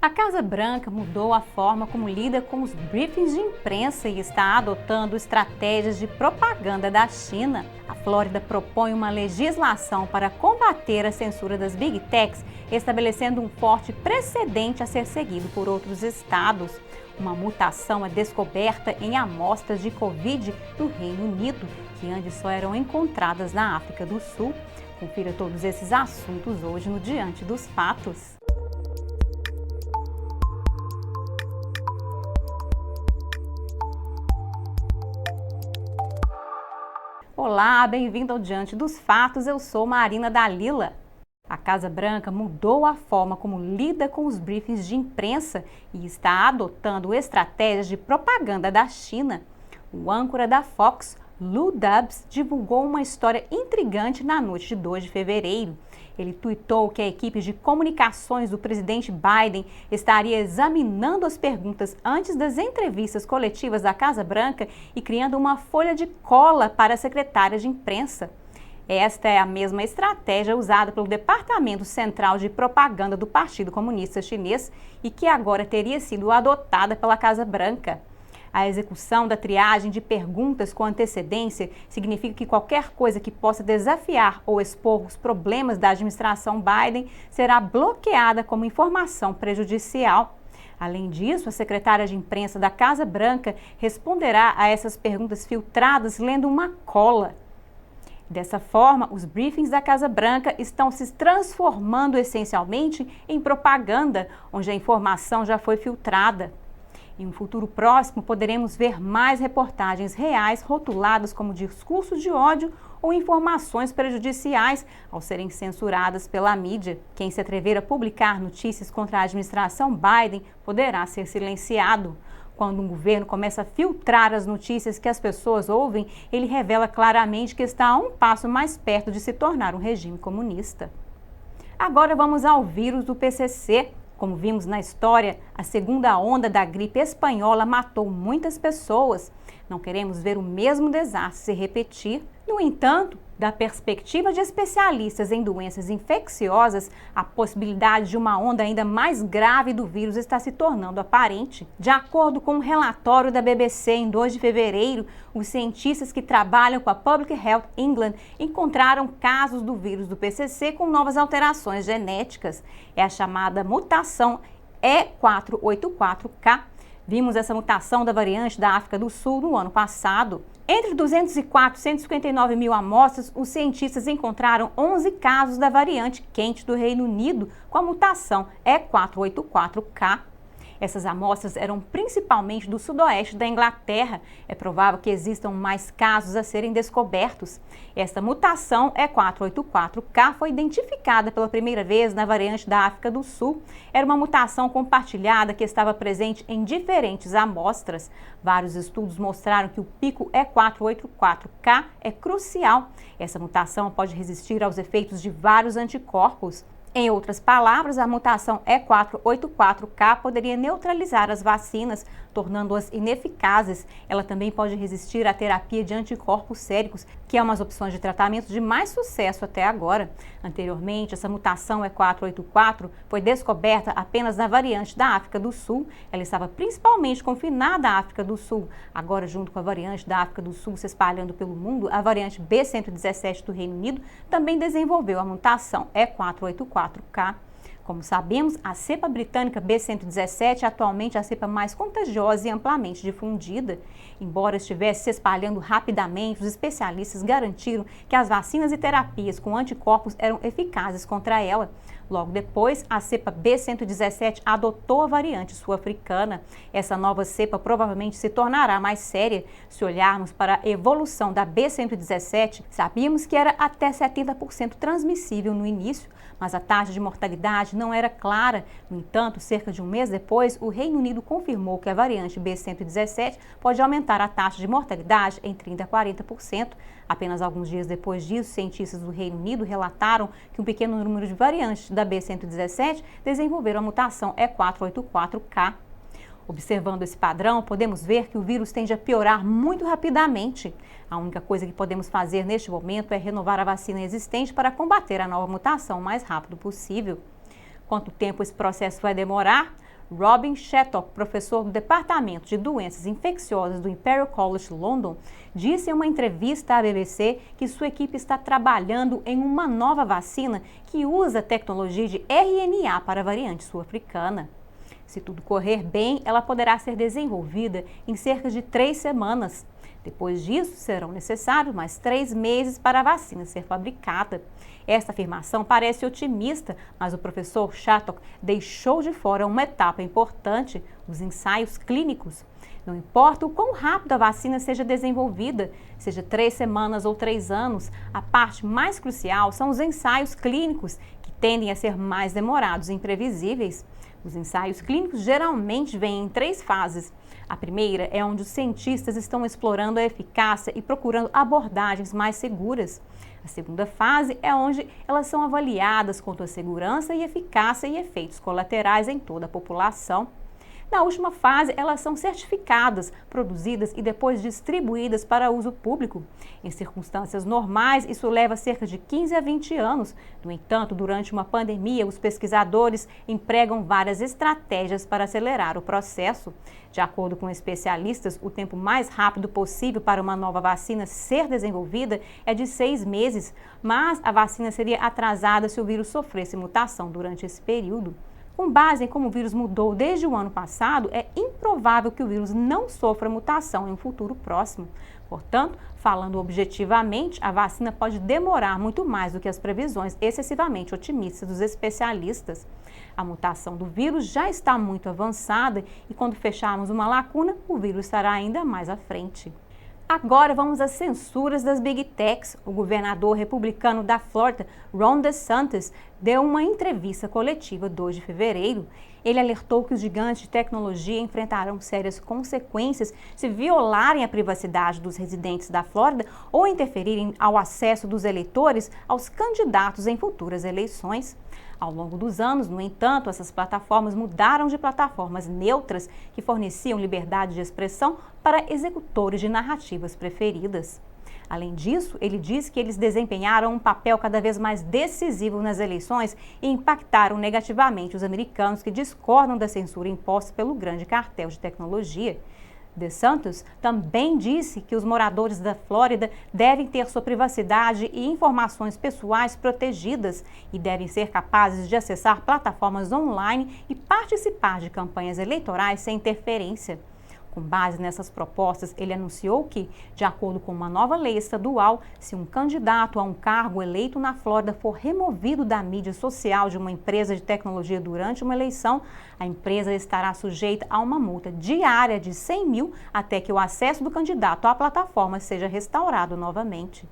A Casa Branca mudou a forma como lida com os briefings de imprensa e está adotando estratégias de propaganda da China. A Flórida propõe uma legislação para combater a censura das Big Techs, estabelecendo um forte precedente a ser seguido por outros estados. Uma mutação é descoberta em amostras de Covid do Reino Unido, que antes só eram encontradas na África do Sul. Confira todos esses assuntos hoje no Diante dos Fatos. Olá, bem-vindo ao Diante dos Fatos, eu sou Marina Dalila. A Casa Branca mudou a forma como lida com os briefings de imprensa e está adotando estratégias de propaganda da China. O âncora da Fox, Lou Dobbs, divulgou uma história intrigante na noite de 2 de fevereiro. Ele tuitou que a equipe de comunicações do presidente Biden estaria examinando as perguntas antes das entrevistas coletivas da Casa Branca e criando uma folha de cola para a secretária de imprensa. Esta é a mesma estratégia usada pelo Departamento Central de Propaganda do Partido Comunista Chinês e que agora teria sido adotada pela Casa Branca. A execução da triagem de perguntas com antecedência significa que qualquer coisa que possa desafiar ou expor os problemas da administração Biden será bloqueada como informação prejudicial. Além disso, a secretária de imprensa da Casa Branca responderá a essas perguntas filtradas lendo uma cola. Dessa forma, os briefings da Casa Branca estão se transformando essencialmente em propaganda, onde a informação já foi filtrada. Em um futuro próximo, poderemos ver mais reportagens reais rotuladas como discursos de ódio ou informações prejudiciais ao serem censuradas pela mídia. Quem se atrever a publicar notícias contra a administração Biden poderá ser silenciado. Quando um governo começa a filtrar as notícias que as pessoas ouvem, ele revela claramente que está a um passo mais perto de se tornar um regime comunista. Agora vamos ao vírus do PCC. Como vimos na história, a segunda onda da gripe espanhola matou muitas pessoas. Não queremos ver o mesmo desastre se repetir. No entanto, da perspectiva de especialistas em doenças infecciosas, a possibilidade de uma onda ainda mais grave do vírus está se tornando aparente. De acordo com um relatório da BBC em 2 de fevereiro, os cientistas que trabalham com a Public Health England encontraram casos do vírus do PCC com novas alterações genéticas. É a chamada mutação E484K. Vimos essa mutação da variante da África do Sul no ano passado. Entre 204 e 159 mil amostras, os cientistas encontraram 11 casos da variante quente do Reino Unido com a mutação E484K. Essas amostras eram principalmente do sudoeste da Inglaterra. É provável que existam mais casos a serem descobertos. Esta mutação E484K foi identificada pela primeira vez na variante da África do Sul. Era uma mutação compartilhada que estava presente em diferentes amostras. Vários estudos mostraram que o pico E484K é crucial. Essa mutação pode resistir aos efeitos de vários anticorpos. Em outras palavras, a mutação E484K poderia neutralizar as vacinas, tornando-as ineficazes. Ela também pode resistir à terapia de anticorpos séricos, que é uma das opções de tratamento de mais sucesso até agora. Anteriormente, essa mutação E484 foi descoberta apenas na variante da África do Sul. Ela estava principalmente confinada à África do Sul. Agora, junto com a variante da África do Sul se espalhando pelo mundo, a variante B117 do Reino Unido também desenvolveu a mutação E484K. Como sabemos, a cepa britânica B117 é atualmente a cepa mais contagiosa e amplamente difundida. Embora estivesse se espalhando rapidamente, os especialistas garantiram que as vacinas e terapias com anticorpos eram eficazes contra ela. Logo depois, a cepa B117 adotou a variante sul-africana. Essa nova cepa provavelmente se tornará mais séria. Se olharmos para a evolução da B117, sabíamos que era até 70% transmissível no início, mas a taxa de mortalidade não era clara. No entanto, cerca de um mês depois, o Reino Unido confirmou que a variante B117 pode aumentar a taxa de mortalidade em 30% a 40%. Apenas alguns dias depois disso, cientistas do Reino Unido relataram que um pequeno número de variantes da B117 desenvolveram a mutação E484K. Observando esse padrão, podemos ver que o vírus tende a piorar muito rapidamente. A única coisa que podemos fazer neste momento é renovar a vacina existente para combater a nova mutação o mais rápido possível. Quanto tempo esse processo vai demorar? Robin Shattock, professor do Departamento de Doenças Infecciosas do Imperial College London, disse em uma entrevista à BBC que sua equipe está trabalhando em uma nova vacina que usa tecnologia de RNA para a variante sul-africana. Se tudo correr bem, ela poderá ser desenvolvida em cerca de 3 semanas. Depois disso, serão necessários mais 3 meses para a vacina ser fabricada. Esta afirmação parece otimista, mas o professor Shattock deixou de fora uma etapa importante, os ensaios clínicos. Não importa o quão rápido a vacina seja desenvolvida, seja 3 semanas ou 3 anos, a parte mais crucial são os ensaios clínicos, que tendem a ser mais demorados e imprevisíveis. Os ensaios clínicos geralmente vêm em 3 fases. A primeira é onde os cientistas estão explorando a eficácia e procurando abordagens mais seguras. A segunda fase é onde elas são avaliadas quanto à segurança e eficácia e efeitos colaterais em toda a população. Na última fase, elas são certificadas, produzidas e depois distribuídas para uso público. Em circunstâncias normais, isso leva cerca de 15 a 20 anos. No entanto, durante uma pandemia, os pesquisadores empregam várias estratégias para acelerar o processo. De acordo com especialistas, o tempo mais rápido possível para uma nova vacina ser desenvolvida é de 6 meses, mas a vacina seria atrasada se o vírus sofresse mutação durante esse período. Com base em como o vírus mudou desde o ano passado, é improvável que o vírus não sofra mutação em um futuro próximo. Portanto, falando objetivamente, a vacina pode demorar muito mais do que as previsões excessivamente otimistas dos especialistas. A mutação do vírus já está muito avançada e quando fecharmos uma lacuna, o vírus estará ainda mais à frente. Agora vamos às censuras das Big Techs. O governador republicano da Flórida, Ron DeSantis, deu uma entrevista coletiva 2 de fevereiro. Ele alertou que os gigantes de tecnologia enfrentarão sérias consequências se violarem a privacidade dos residentes da Flórida ou interferirem ao acesso dos eleitores aos candidatos em futuras eleições. Ao longo dos anos, no entanto, essas plataformas mudaram de plataformas neutras que forneciam liberdade de expressão para executores de narrativas preferidas. Além disso, ele disse que eles desempenharam um papel cada vez mais decisivo nas eleições e impactaram negativamente os americanos que discordam da censura imposta pelo grande cartel de tecnologia. DeSantis também disse que os moradores da Flórida devem ter sua privacidade e informações pessoais protegidas e devem ser capazes de acessar plataformas online e participar de campanhas eleitorais sem interferência. Com base nessas propostas, ele anunciou que, de acordo com uma nova lei estadual, se um candidato a um cargo eleito na Flórida for removido da mídia social de uma empresa de tecnologia durante uma eleição, a empresa estará sujeita a uma multa diária de 100 mil até que o acesso do candidato à plataforma seja restaurado novamente.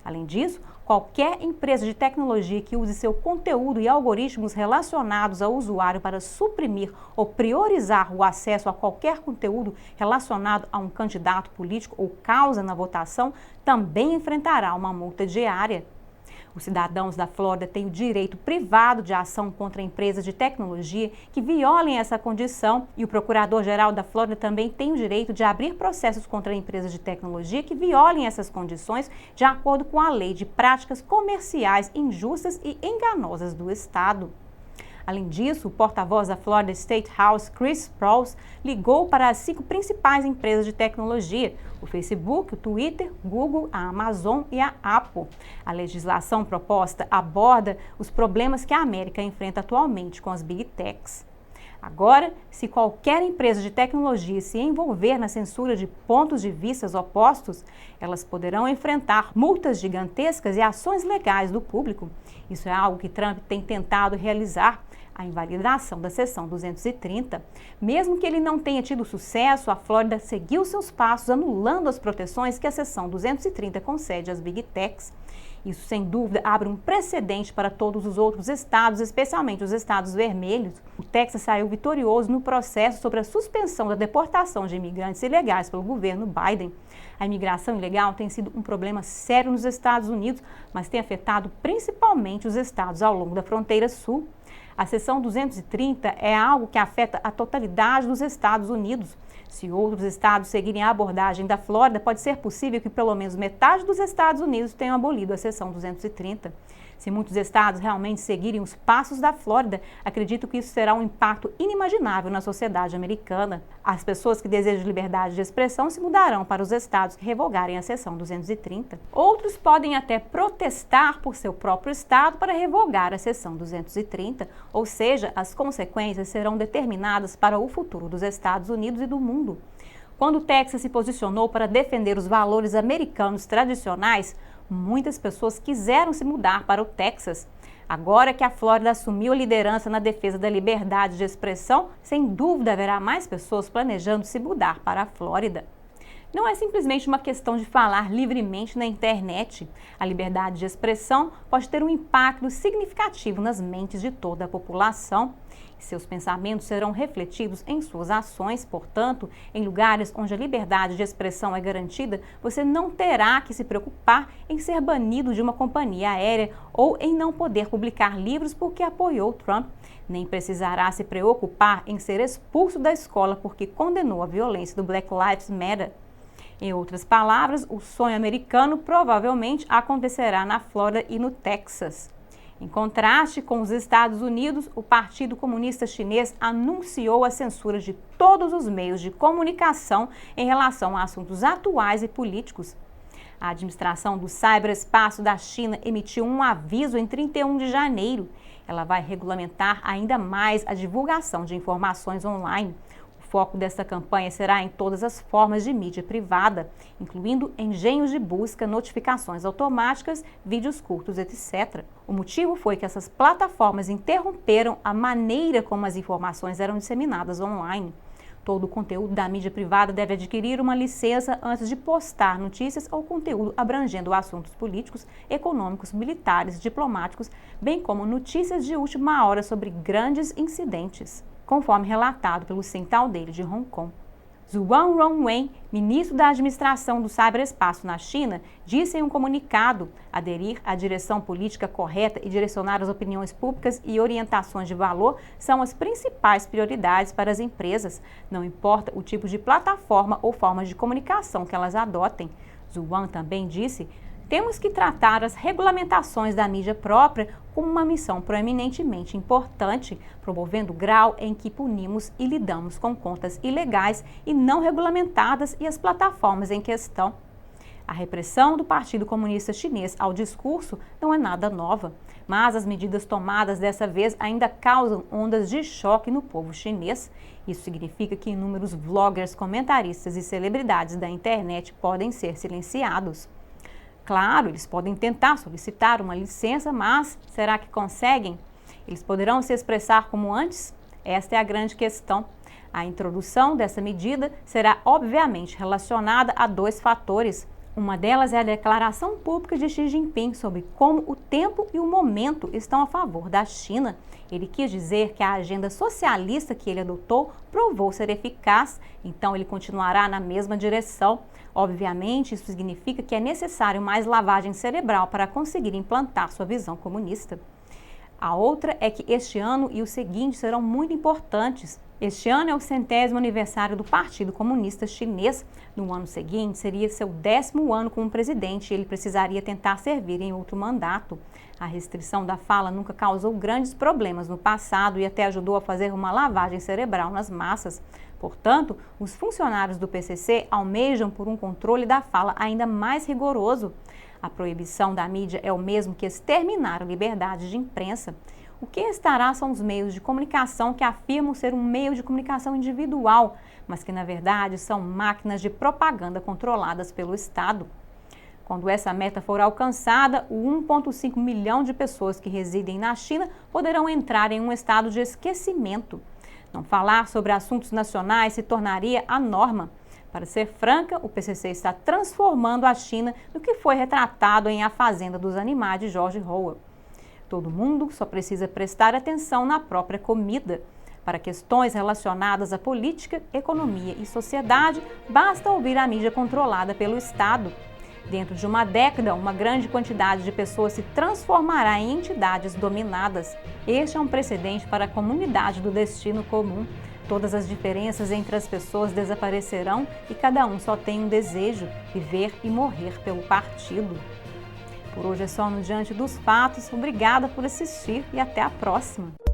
Além disso, qualquer empresa de tecnologia que use seu conteúdo e algoritmos relacionados ao usuário para suprimir ou priorizar o acesso a qualquer conteúdo relacionado a um candidato político ou causa na votação também enfrentará uma multa diária. Os cidadãos da Flórida têm o direito privado de ação contra empresas de tecnologia que violem essa condição e o Procurador-Geral da Flórida também tem o direito de abrir processos contra empresas de tecnologia que violem essas condições de acordo com a Lei de Práticas Comerciais Injustas e Enganosas do Estado. Além disso, o porta-voz da Florida State House, Chris Sprouse, ligou para as 5 principais empresas de tecnologia, o Facebook, o Twitter, Google, a Amazon e a Apple. A legislação proposta aborda os problemas que a América enfrenta atualmente com as Big Techs. Agora, se qualquer empresa de tecnologia se envolver na censura de pontos de vista opostos, elas poderão enfrentar multas gigantescas e ações legais do público. Isso é algo que Trump tem tentado realizar, a invalidação da seção 230. Mesmo que ele não tenha tido sucesso, a Flórida seguiu seus passos anulando as proteções que a seção 230 concede às Big Techs. Isso, sem dúvida, abre um precedente para todos os outros estados, especialmente os estados vermelhos. O Texas saiu vitorioso no processo sobre a suspensão da deportação de imigrantes ilegais pelo governo Biden. A imigração ilegal tem sido um problema sério nos Estados Unidos, mas tem afetado principalmente os estados ao longo da fronteira sul. A seção 230 é algo que afeta a totalidade dos Estados Unidos. Se outros estados seguirem a abordagem da Flórida, pode ser possível que pelo menos metade dos Estados Unidos tenham abolido a seção 230. Se muitos estados realmente seguirem os passos da Flórida, acredito que isso terá um impacto inimaginável na sociedade americana. As pessoas que desejam liberdade de expressão se mudarão para os estados que revogarem a seção 230. Outros podem até protestar por seu próprio estado para revogar a seção 230, ou seja, as consequências serão determinadas para o futuro dos Estados Unidos e do mundo. Quando o Texas se posicionou para defender os valores americanos tradicionais, muitas pessoas quiseram se mudar para o Texas. Agora que a Flórida assumiu a liderança na defesa da liberdade de expressão, sem dúvida haverá mais pessoas planejando se mudar para a Flórida. Não é simplesmente uma questão de falar livremente na internet. A liberdade de expressão pode ter um impacto significativo nas mentes de toda a população. Seus pensamentos serão refletidos em suas ações, portanto, em lugares onde a liberdade de expressão é garantida, você não terá que se preocupar em ser banido de uma companhia aérea ou em não poder publicar livros porque apoiou Trump. Nem precisará se preocupar em ser expulso da escola porque condenou a violência do Black Lives Matter. Em outras palavras, o sonho americano provavelmente acontecerá na Flórida e no Texas. Em contraste com os Estados Unidos, o Partido Comunista Chinês anunciou a censura de todos os meios de comunicação em relação a assuntos atuais e políticos. A administração do ciberespaço da China emitiu um aviso em 31 de janeiro. Ela vai regulamentar ainda mais a divulgação de informações online. O foco desta campanha será em todas as formas de mídia privada, incluindo engenhos de busca, notificações automáticas, vídeos curtos, etc. O motivo foi que essas plataformas interromperam a maneira como as informações eram disseminadas online. Todo o conteúdo da mídia privada deve adquirir uma licença antes de postar notícias ou conteúdo abrangendo assuntos políticos, econômicos, militares, diplomáticos, bem como notícias de última hora sobre grandes incidentes, conforme relatado pelo Central Daily de Hong Kong. Zhou Rongwen, ministro da administração do ciberespaço na China, disse em um comunicado: aderir à direção política correta e direcionar as opiniões públicas e orientações de valor são as principais prioridades para as empresas, não importa o tipo de plataforma ou forma de comunicação que elas adotem. Zhou também disse: temos que tratar as regulamentações da mídia própria como uma missão proeminentemente importante, promovendo o grau em que punimos e lidamos com contas ilegais e não regulamentadas e as plataformas em questão. A repressão do Partido Comunista Chinês ao discurso não é nada nova, mas as medidas tomadas dessa vez ainda causam ondas de choque no povo chinês. Isso significa que inúmeros vloggers, comentaristas e celebridades da internet podem ser silenciados. Claro, eles podem tentar solicitar uma licença, mas será que conseguem? Eles poderão se expressar como antes? Esta é a grande questão. A introdução dessa medida será obviamente relacionada a dois fatores. Uma delas é a declaração pública de Xi Jinping sobre como o tempo e o momento estão a favor da China. Ele quis dizer que a agenda socialista que ele adotou provou ser eficaz, então ele continuará na mesma direção. Obviamente, isso significa que é necessário mais lavagem cerebral para conseguir implantar sua visão comunista. A outra é que este ano e o seguinte serão muito importantes. Este ano é o 100º aniversário do Partido Comunista Chinês. No ano seguinte, seria seu 10º ano como presidente e ele precisaria tentar servir em outro mandato. A restrição da fala nunca causou grandes problemas no passado e até ajudou a fazer uma lavagem cerebral nas massas. Portanto, os funcionários do PCC almejam por um controle da fala ainda mais rigoroso. A proibição da mídia é o mesmo que exterminar a liberdade de imprensa. O que estará são os meios de comunicação que afirmam ser um meio de comunicação individual, mas que na verdade são máquinas de propaganda controladas pelo Estado. Quando essa meta for alcançada, o 1,5 milhão de pessoas que residem na China poderão entrar em um estado de esquecimento. Não falar sobre assuntos nacionais se tornaria a norma. Para ser franca, o PCC está transformando a China no que foi retratado em A Fazenda dos Animais de George Orwell. Todo mundo só precisa prestar atenção na própria comida. Para questões relacionadas à política, economia e sociedade, basta ouvir a mídia controlada pelo Estado. Dentro de uma década, uma grande quantidade de pessoas se transformará em entidades dominadas. Este é um precedente para a comunidade do destino comum. Todas as diferenças entre as pessoas desaparecerão e cada um só tem um desejo: viver e morrer pelo partido. Por hoje é só no Diante dos Fatos. Obrigada por assistir e até a próxima!